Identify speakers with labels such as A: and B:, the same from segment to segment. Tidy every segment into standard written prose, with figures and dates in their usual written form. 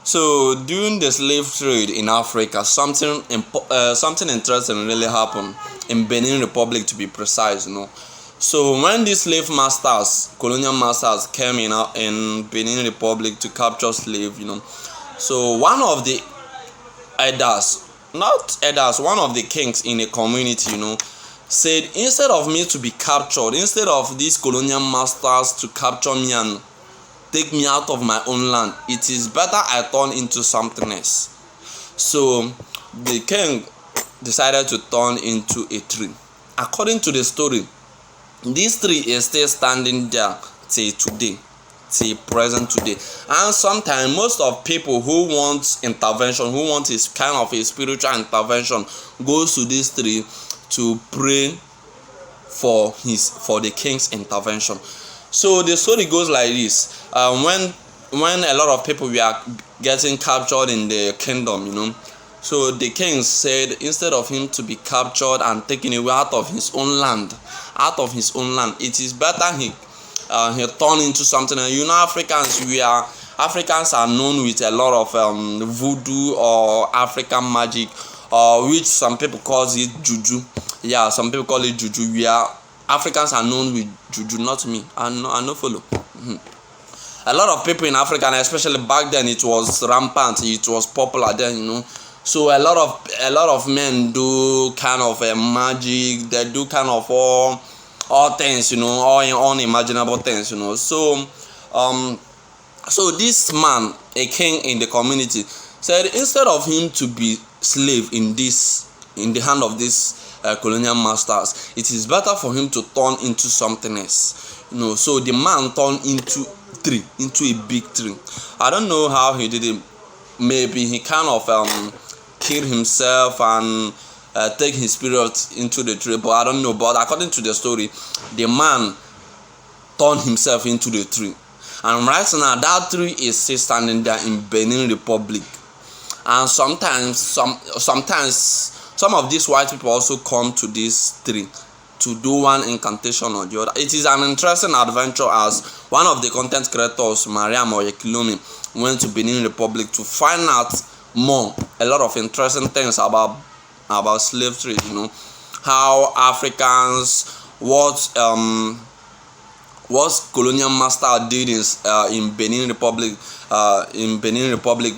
A: So during the slave trade in Africa, something interesting really happened in Benin Republic, to be precise. So when these slave masters, colonial masters, came in Benin Republic to capture slave, so one of the one of the kings in a community, said, instead of me to be captured, instead of these colonial masters to capture me and take me out of my own land, it is better I turn into something else. So the king decided to turn into a tree. According to the story, this tree is still standing there till today, till present today. And sometimes most of people who want intervention, who want is kind of a spiritual intervention, goes to this tree to pray for the king's intervention. So the story goes like this: when a lot of people were getting captured in the kingdom, so the king said, instead of him to be captured and taken away out of his own land, it is better he turn into something. And Africans are known with a lot of voodoo or African magic, which some people call it juju. Yeah, some people call it juju. Africans are known with juju, not me. I no follow. A lot of people in Africa, and especially back then, it was rampant. It was popular then, So a lot of men do kind of magic. They do kind of all things, all unimaginable things, So this man, a king in the community, said, instead of him to be slave in the hand of these colonial masters, it is better for him to turn into something else. So the man turned into a big tree. I don't know how he did it. Maybe he kind of killed himself and take his spirit into the tree, but I don't know. But according to the story, the man turned himself into the tree, and right now that tree is still standing there in Benin Republic. And sometimes some of these white people also come to this tree to do one incantation or the other. It is an interesting adventure, as one of the content creators, MARIAM OYAKHILOME, went to Benin Republic to find out a lot of interesting things about slave trade, how Africans, what colonial master did in Benin Republic,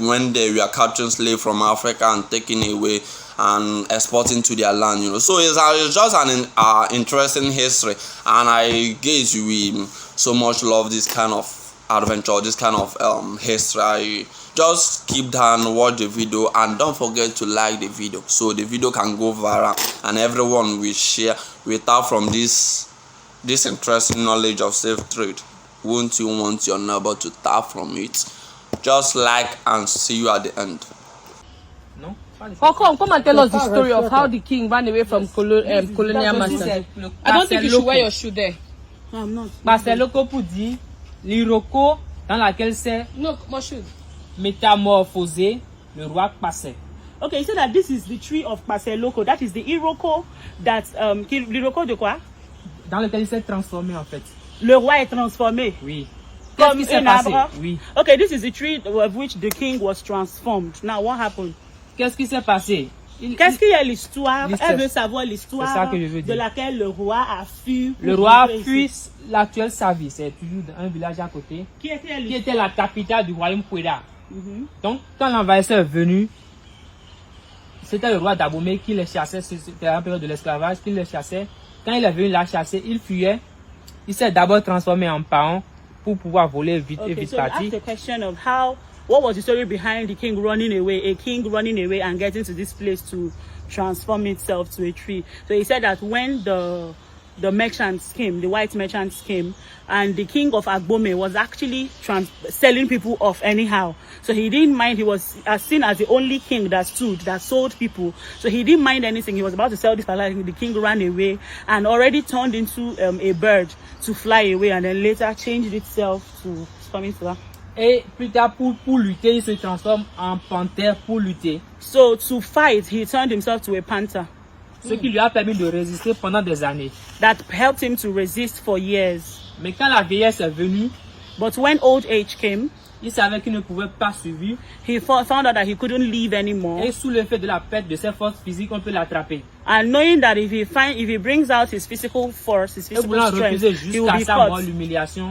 A: when they were capturing slaves from Africa and taking away and exporting to their land, So it's just an interesting history, and I guess we so much love this kind of adventure, this kind of history. Just keep down, watch the video, and don't forget to like the video so the video can go viral and everyone will share without from this interesting knowledge of slave trade. Won't you want your neighbor to tap from it? Just like and see you at the end.
B: No? Come and tell us the story of how the king ran away from colonial masters. I don't think you should wear your shoe there.
C: No, I'm not.
D: Passeloko pour dire l'iroko dans laquelle c'est
B: No, my shoe.
D: métamorphosé le roi passait.
C: Okay, so that this is the tree of Passeloko. That is the iroko that l'iroko de quoi?
D: Dans lequel il s'est transformé en fait.
C: Le roi est transformé.
D: Oui.
C: Comme
D: Qu'est-ce qui s'est
C: un
D: passé?
C: arbre.
D: Oui.
C: Okay, this is the tree of which the king was transformed. Now what happened?
D: Qu'est-ce qui s'est passé?
C: Qu'est-ce qu'il y a l'histoire?
D: L'histoire.
C: Elle veut savoir
D: C'est
C: l'histoire
D: ça que je veux dire.
C: de laquelle le roi a fui.
D: Le roi fuit l'actuel Savi, c'est toujours un village à côté,
C: Qui était
D: qui était la capitale du royaume Poueda.
C: Mhm.
D: Donc, quand l'envahisseur est venu, c'était le roi d'Abomey qui les chassait, c'était la période de l'esclavage, qui les chassait. Quand il est venu la chasser, il fuyait. Il s'est d'abord transformé en paon pour pouvoir voler vite et
C: Okay,
D: vite
C: so you
D: partir.
C: ask the question of what was the story behind the king running away, a king running away and getting to this place to transform itself to a tree. So he said that when the merchants came, the white merchants came, and the king of Agbome was actually selling people off anyhow. So he didn't mind. He was seen as the only king that sold people. So he didn't mind anything. He was about to sell this palace. The king ran away and already turned into a bird to fly away, and then later changed itself to coming to that.
D: Et plus tard, pour lutter, il se transforme en panthère pour lutter.
C: So to fight, he turned himself to a panther.
D: Ce qui lui a permis de résister pendant des années.
C: That helped him to resist for years.
D: Mais quand la vieillesse est venue,
C: But when old age came,
D: Il savait qu'il ne pouvait pas survivre.
C: He found out that he couldn't live anymore.
D: Et sous l'effet de la perte de ses forces physiques, on peut l'attraper.
C: And knowing that if he brings out his physical force, his physical strength, he will be caught.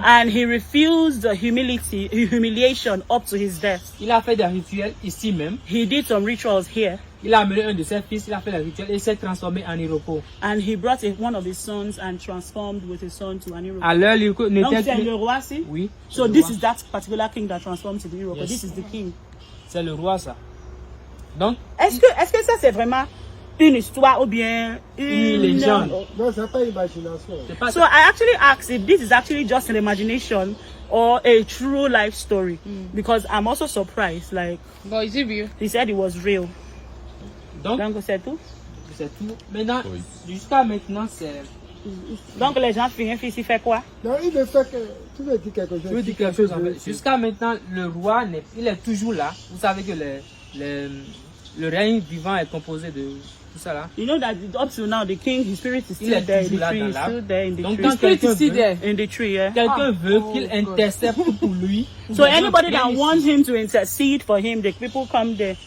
C: And he refused the humiliation up to his death.
D: Il a fait des rituels ici même.
C: He did some rituals here.
D: Il a amené un de ses fils, il a fait le rituel et s'est transformé en Iroko.
C: And he brought one of his sons and transformed with his son to an Iroko.
D: Alors, l'Iroko n'était
C: c'est le roi, si?
D: Oui.
C: So this is that particular king that transformed to the Iroko. Yes. This is the king.
D: C'est le roi, ça. Donc,
C: est-ce que ça c'est vraiment une histoire ou bien
D: une légende?
E: Non, c'est pas imagination.
C: So I actually asked if this is actually just an imagination or a true life story, because I'm also surprised. Like,
B: but is it real?
C: He said it was real. Donc c'est tout.
D: C'est tout. Maintenant, jusqu'à maintenant, c'est.
C: Donc les gens finissent ici faire quoi?
E: Non, il ne fait que. Tu veux dire quelque chose?
D: Je veux dire quelque chose en fait. Jusqu'à maintenant, le roi, il est toujours là. Vous savez que le règne vivant est composé de tout ça là.
C: You know that up to now, the king, his spirit is still there in the tree. He's still there in the tree.
D: Donc quand quelqu'un veut,
C: in the tree, yeah.
D: Quelqu'un veut qu'il intercède pour lui.
C: So anybody that wants him to intercede for him, the people come there.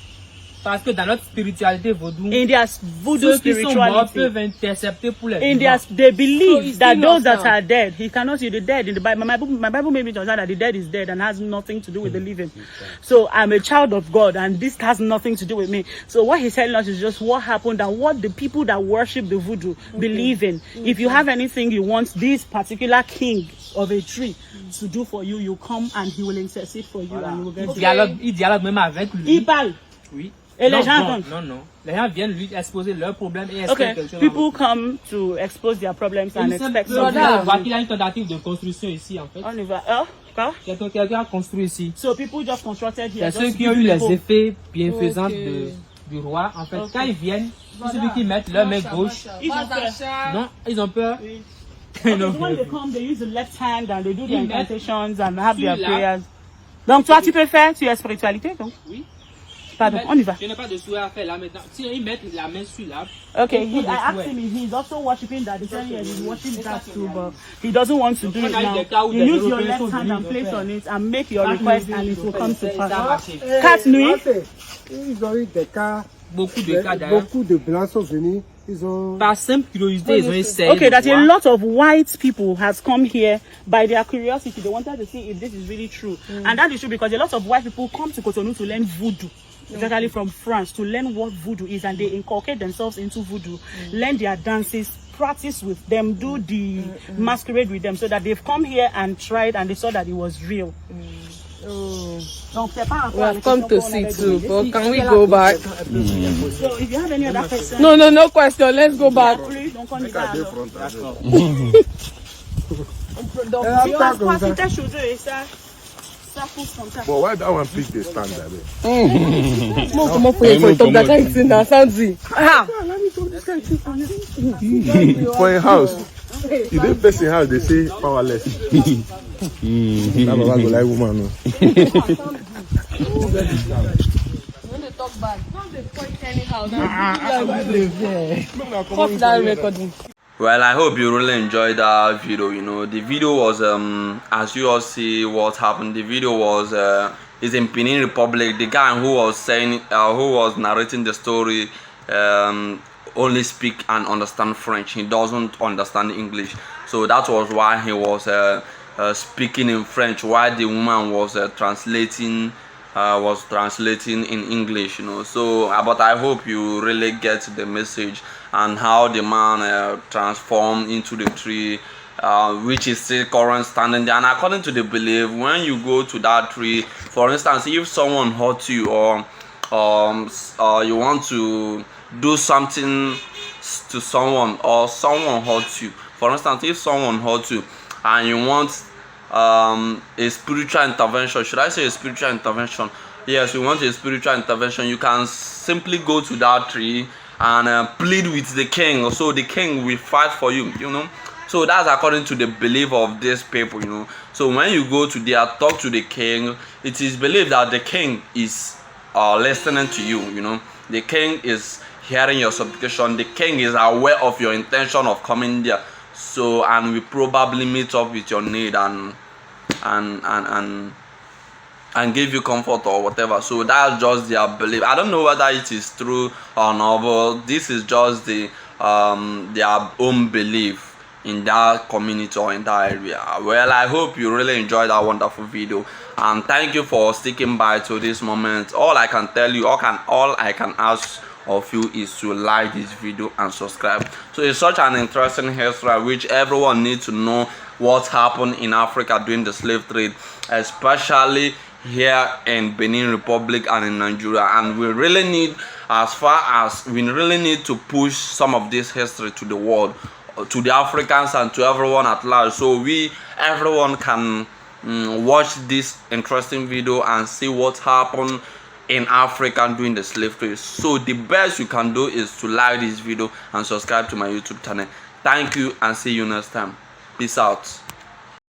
D: Parce que dans notre spiritualité vaudou,
C: in their voodoo spirituality,
D: peuvent intercepter pour les
C: they believe that those that are dead, he cannot see the dead in the Bible. My Bible made me to understand that the dead is dead and has nothing to do with the living. So I'm a child of God and this has nothing to do with me. So what he's telling us is just what happened and what the people that worship the voodoo believe in. If you have anything you want this particular king of a tree to do for you, you come and he will intercede for you and you will get
D: il dialogue même avec lui.
C: Il parle.
D: Oui.
C: Et les gens
D: non. Les gens viennent lui exposer leurs problèmes et expectent quelque chose.
C: People come to expose their problems and expect something.
D: On voit qu'il y a une tentative de construction ici en fait.
C: On y va. Quoi?
D: Quelqu'un a construit ici.
C: So people just constructed here.
D: C'est ceux qui ont eu les effets bienfaisants du roi. En fait, quand ils viennent, c'est celui qui mettent leur main gauche.
C: Ils ont peur.
D: Non, ils ont peur.
C: Oui. When they come, they use the left hand and they do their incantations and have their prayers. Donc toi, tu peux faire sur la spiritualité, donc?
D: Oui.
C: Pardon, on y va.
D: Je n'ai pas de souhait à faire là maintenant. Si ils mettent la main sur là.
C: Okay, I asked him if he's also worshiping that. He said yes, he's worshiping that too, but he doesn't want to do it now. You use your left hand and place on it and make your request and it will come to pass. Quatre nuits.
E: Ils ont eu des cas.
D: Beaucoup de cas d'ailleurs.
E: Beaucoup de blancs sont venus. Ils ont.
D: Par simple curiosité, ils ont essayé.
C: Okay, that a lot of white people has come here by their curiosity. They wanted to see if this is really true, and that is true because a lot of white people come to Cotonou to learn voodoo. Especially from France, to learn what voodoo is, and they inculcate themselves into voodoo, learn their dances, practice with them, do the masquerade with them, so that they've come here and tried and they saw that it was real.
B: We have come to see too, but can we go back?
C: So if you have any other questions,
B: no question. Let's go back.
F: But why that one pick the stand that way? For a house, if they person house, they say powerless. That Baba go like woman. No.
B: When they talk bad, now they point anyhow. Cut that recording.
A: Well, I hope you really enjoyed that video. You know, the video was as you all see what happened. The video was is in Benin Republic. The guy who was saying who was narrating the story only speak and understand French. He doesn't understand English, so that was why he was speaking in French while the woman was translating in English. You know, so but I hope you really get the message and how the man transformed into the tree, which is still current standing there. And according to the belief, when you go to that tree, for instance, if someone hurt you or you want to do something to someone or someone hurts you, for instance, if someone hurts you and you want a spiritual intervention, should I say a spiritual intervention? Yes, you want a spiritual intervention, you can simply go to that tree and plead with the king, so the king will fight for you, you know. So that's according to the belief of these people, you know. So when you go to there, talk to the king, it is believed that the king is listening to you, you know. The king is hearing your supplication, the king is aware of your intention of coming there, so and will probably meet up with your need and and give you comfort or whatever. So that's just their belief. I don't know whether it is true or not, but this is just the their own belief in that community or in that area. Well, I hope you really enjoyed that wonderful video, and thank you for sticking by to this moment. All I can tell you, all I can ask of you is to like this video and subscribe. So it's such an interesting history which everyone needs to know what happened in Africa during the slave trade, especially here in Benin Republic and in Nigeria. And we really need, we really need to push some of this history to the world, to the Africans and to everyone at large, so everyone can watch this interesting video and see what happened in Africa during the slave trade. So the best you can do is to like this video and subscribe to my YouTube channel. Thank you and see you next time. Peace out.